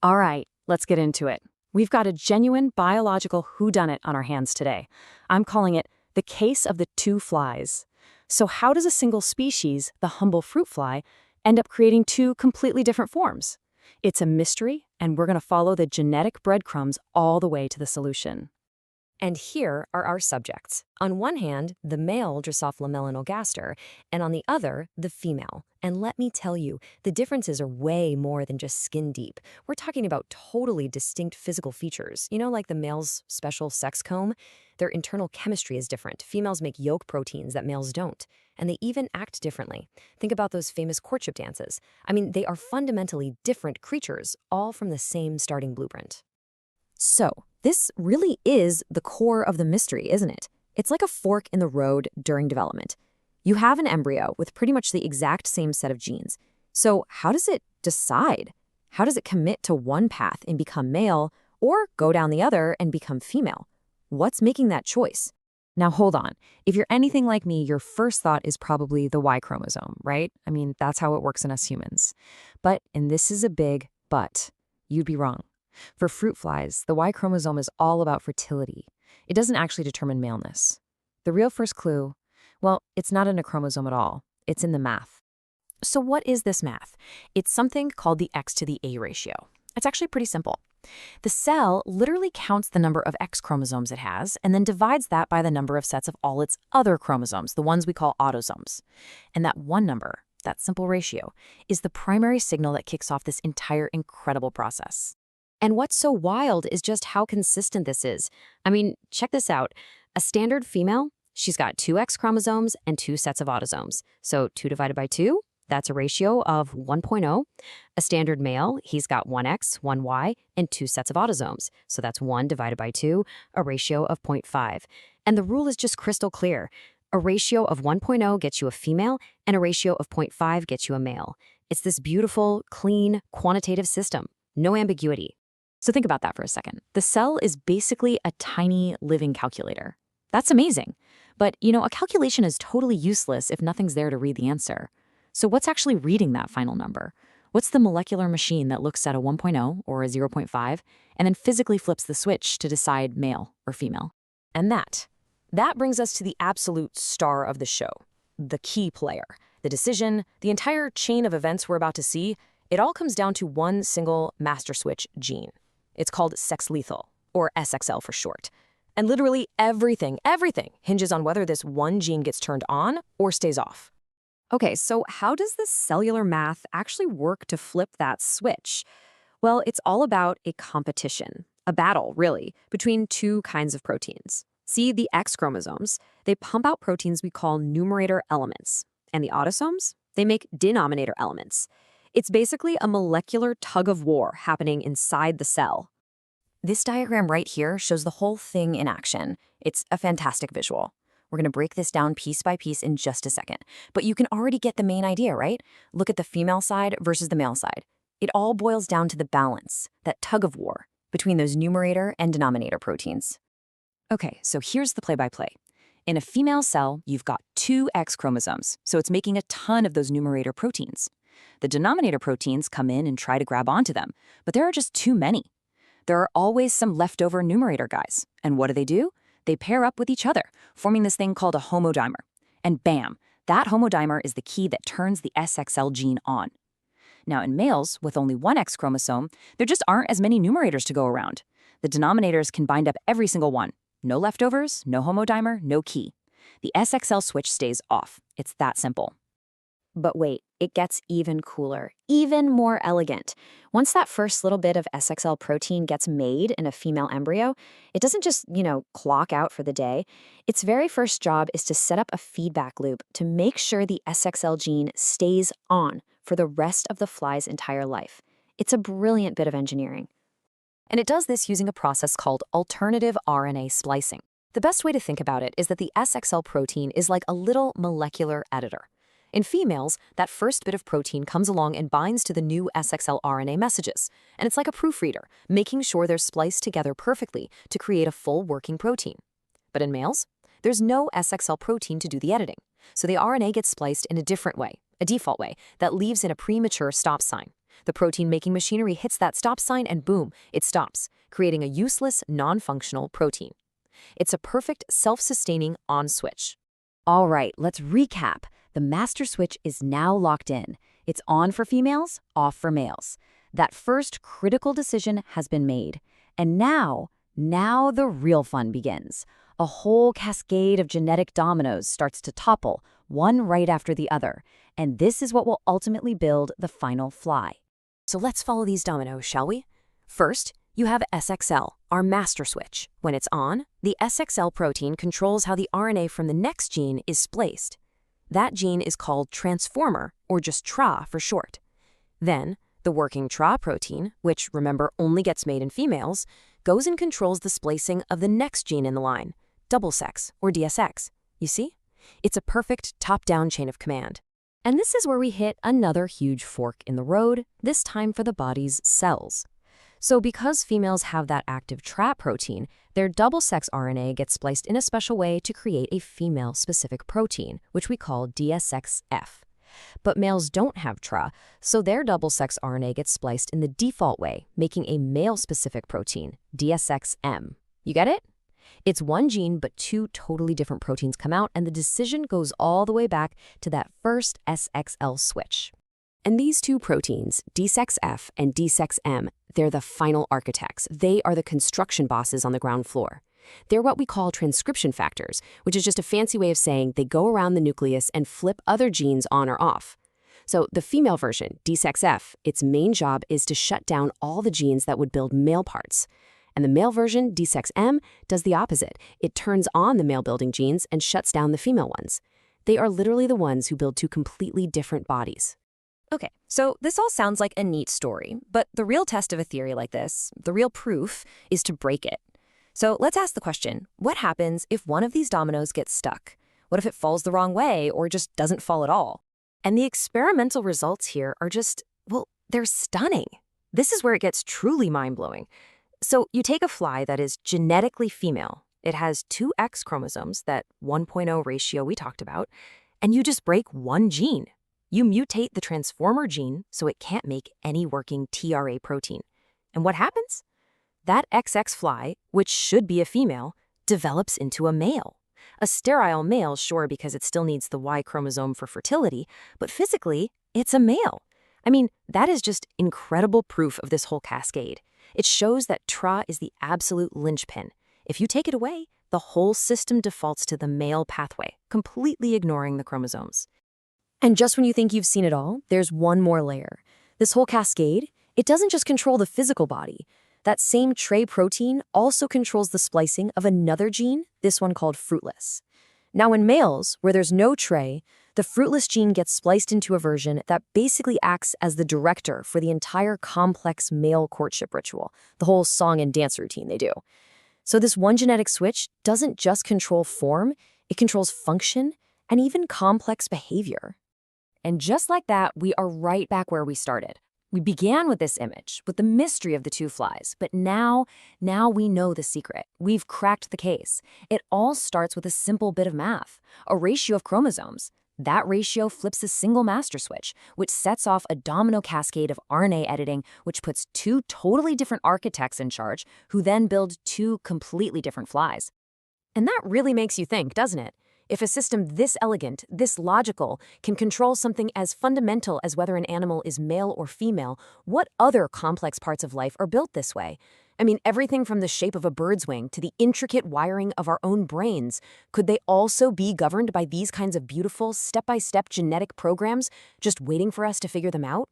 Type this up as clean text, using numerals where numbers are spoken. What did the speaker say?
All right, let's get into it. We've got a genuine biological whodunit on our hands today. I'm calling it the case of the two flies. So how does a single species, the humble fruit fly, end up creating two completely different forms? It's a mystery, and we're going to follow the genetic breadcrumbs all the way to the solution. And here are our subjects. On one hand, the male Drosophila melanogaster, and on the other, the female. And let me tell you, the differences are way more than just skin deep. We're talking about totally distinct physical features. You know, like the male's special sex comb? Their internal chemistry is different. Females make yolk proteins that males don't. And they even act differently. Think about those famous courtship dances. I mean, they are fundamentally different creatures, all from the same starting blueprint. So, this really is the core of the mystery, isn't it? It's like a fork in the road during development. You have an embryo with pretty much the exact same set of genes. So, how does it decide? How does it commit to one path and become male, or go down the other and become female? What's making that choice? Now, hold on. If you're anything like me, your first thought is probably the Y chromosome, right? I mean, that's how it works in us humans. And this is a big but, you'd be wrong. For fruit flies, the Y chromosome is all about fertility. It doesn't actually determine maleness. The real first clue, well, it's not in a chromosome at all. It's in the math. So what is this math? It's something called the X to the A ratio. It's actually pretty simple. The cell literally counts the number of X chromosomes it has and then divides that by the number of sets of all its other chromosomes, the ones we call autosomes. And that one number, that simple ratio, is the primary signal that kicks off this entire incredible process. And what's so wild is just how consistent this is. I mean, check this out. A standard female, she's got 2 X chromosomes and 2 sets of autosomes. So 2 divided by 2, that's a ratio of 1.0. A standard male, he's got 1 X, 1 Y, and 2 sets of autosomes. So that's 1 divided by 2, a ratio of 0.5. And the rule is just crystal clear. A ratio of 1.0 gets you a female, and a ratio of 0.5 gets you a male. It's this beautiful, clean, quantitative system. No ambiguity. So think about that for a second. The cell is basically a tiny living calculator. That's amazing. But, a calculation is totally useless if nothing's there to read the answer. So what's actually reading that final number? What's the molecular machine that looks at a 1.0 or a 0.5 and then physically flips the switch to decide male or female? And that brings us to the absolute star of the show, the key player. The decision, the entire chain of events we're about to see, it all comes down to one single master switch gene. It's called sex lethal, or SXL for short. And literally everything hinges on whether this one gene gets turned on or stays off. Okay, so how does the cellular math actually work to flip that switch? Well, it's all about a competition, a battle, really, between two kinds of proteins. See, the X chromosomes, they pump out proteins we call numerator elements. And the autosomes, they make denominator elements. It's basically a molecular tug-of-war happening inside the cell. This diagram right here shows the whole thing in action. It's a fantastic visual. We're going to break this down piece by piece in just a second. But you can already get the main idea, right? Look at the female side versus the male side. It all boils down to the balance, that tug-of-war, between those numerator and denominator proteins. Okay, so here's the play-by-play. In a female cell, you've got 2 X chromosomes, so it's making a ton of those numerator proteins. The denominator proteins come in and try to grab onto them, but there are just too many. There are always some leftover numerator guys. And what do? They pair up with each other, forming this thing called a homodimer. And bam, that homodimer is the key that turns the SXL gene on. Now, in males with only 1 X chromosome, there just aren't as many numerators to go around. The denominators can bind up every single one. No leftovers, no homodimer, no key. The SXL switch stays off. It's that simple. But wait, it gets even cooler, even more elegant. Once that first little bit of SXL protein gets made in a female embryo, it doesn't just, clock out for the day. Its very first job is to set up a feedback loop to make sure the SXL gene stays on for the rest of the fly's entire life. It's a brilliant bit of engineering. And it does this using a process called alternative RNA splicing. The best way to think about it is that the SXL protein is like a little molecular editor. In females, that first bit of protein comes along and binds to the new SXL RNA messages, and it's like a proofreader, making sure they're spliced together perfectly to create a full working protein. But in males, there's no SXL protein to do the editing, so the RNA gets spliced in a different way, a default way, that leaves in a premature stop sign. The protein-making machinery hits that stop sign and boom, it stops, creating a useless, non-functional protein. It's a perfect self-sustaining on switch. All right, let's recap. The master switch is now locked in. It's on for females, off for males. That first critical decision has been made. And now the real fun begins. A whole cascade of genetic dominoes starts to topple, one right after the other. And this is what will ultimately build the final fly. So let's follow these dominoes, shall we? First, you have SXL, our master switch. When it's on, the SXL protein controls how the RNA from the next gene is spliced. That gene is called transformer, or just TRA for short. Then, the working TRA protein, which, remember, only gets made in females, goes and controls the splicing of the next gene in the line, double sex, or DSX. You see? It's a perfect top-down chain of command. And this is where we hit another huge fork in the road, this time for the body's cells. So because females have that active TRA protein, their double-sex RNA gets spliced in a special way to create a female-specific protein, which we call DSXF. But males don't have TRA, so their double-sex RNA gets spliced in the default way, making a male-specific protein, DSXM. You get it? It's one gene, but two totally different proteins come out, and the decision goes all the way back to that first SXL switch. And these two proteins, DSXF and DSXM, they're the final architects. They are the construction bosses on the ground floor. They're what we call transcription factors, which is just a fancy way of saying they go around the nucleus and flip other genes on or off. So the female version, DSXF, its main job is to shut down all the genes that would build male parts. And the male version, DSXM, does the opposite. It turns on the male-building genes and shuts down the female ones. They are literally the ones who build two completely different bodies. Okay, so this all sounds like a neat story, but the real test of a theory like this, the real proof, is to break it. So let's ask the question, what happens if one of these dominoes gets stuck? What if it falls the wrong way or just doesn't fall at all? And the experimental results here are just, well, they're stunning. This is where it gets truly mind-blowing. So you take a fly that is genetically female. It has two X chromosomes, that 1.0 ratio we talked about, and you just break one gene. You mutate the transformer gene so it can't make any working TRA protein. And what happens? That XX fly, which should be a female, develops into a male. A sterile male, sure, because it still needs the Y chromosome for fertility, but physically, it's a male. I mean, that is just incredible proof of this whole cascade. It shows that TRA is the absolute linchpin. If you take it away, the whole system defaults to the male pathway, completely ignoring the chromosomes. And just when you think you've seen it all, there's one more layer. This whole cascade, it doesn't just control the physical body. That same TRA protein also controls the splicing of another gene, this one called fruitless. Now in males, where there's no TRA, the fruitless gene gets spliced into a version that basically acts as the director for the entire complex male courtship ritual, the whole song and dance routine they do. So this one genetic switch doesn't just control form, it controls function and even complex behavior. And just like that, we are right back where we started. We began with this image, with the mystery of the two flies, but now we know the secret. We've cracked the case. It all starts with a simple bit of math, a ratio of chromosomes. That ratio flips a single master switch, which sets off a domino cascade of RNA editing, which puts two totally different architects in charge, who then build two completely different flies. And that really makes you think, doesn't it? If a system this elegant, this logical, can control something as fundamental as whether an animal is male or female, what other complex parts of life are built this way? I mean, everything from the shape of a bird's wing to the intricate wiring of our own brains. Could they also be governed by these kinds of beautiful, step-by-step genetic programs, just waiting for us to figure them out?